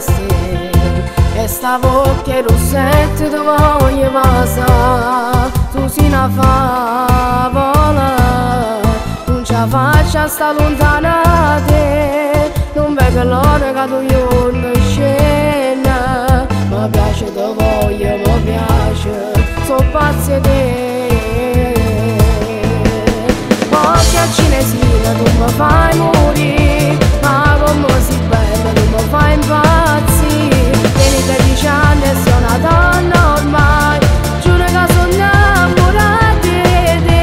stelle e stavo che rossetto ti voglio passare. Tu sei una favola, non ce la faccio a sta lontana da te. Non vedo l'ora che tu giorno scena. Mi piace, ti voglio, mi piace, sono pazza di te. Occhi a cinesina, tu mi fai morire, ma come sei bella, tu mi fai impazzire. Tieni 13 anni e sei una donna ormai, giuro che sono innamorata di te.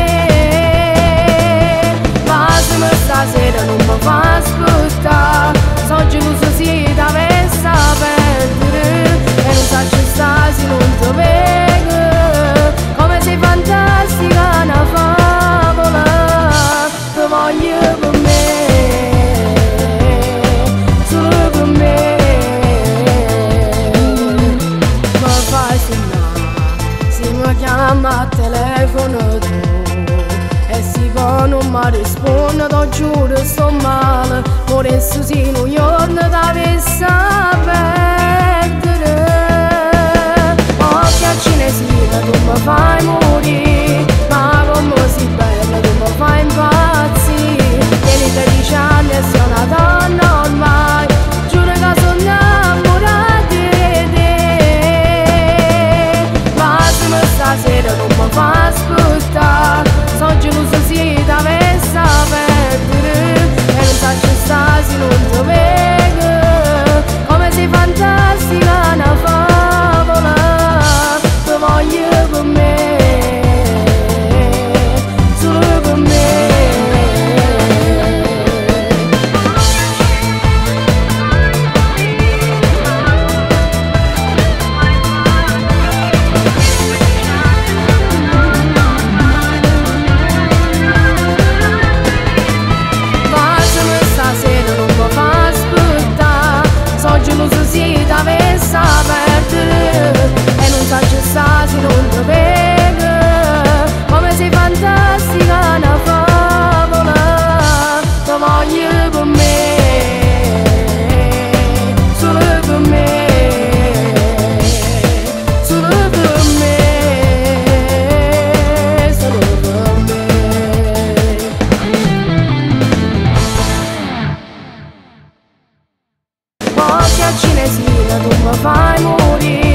Passami stasera, non mi fa aspettare, so geloso si t'avesse a perdere e non saccio stare se non ti vedo. Come sei fantastica, una favola, ti voglio per me, solo per me. Mi fai sognare, se mi chiama a telefono tu e si può non mi risponde, ti giuro sto male. Vorresti se un giorno t'avesse a perdere. Occhi a cinesina, tu mi fai morire, ma come sei bella, tu mi fai impazzire. Tieni 13 anni e sei una donna ormai, giuro che sono innamorata di te. Passami stasera, non mi fa aspettare, so geloso se t'avesse a perdere e non saccio stare se non ti vedo. Come sei fantastica, una favola, ti voglio per me, solo per me. Passami stasera, non mi fa aspettare, so geloso se t'avesse a perdere e non saccio stare se non ti vedo. Come sei fantastica, una favola, ti voglio per me, solo per me, solo per me, solo per me. Occhi a cinesina, tu mi fai morire,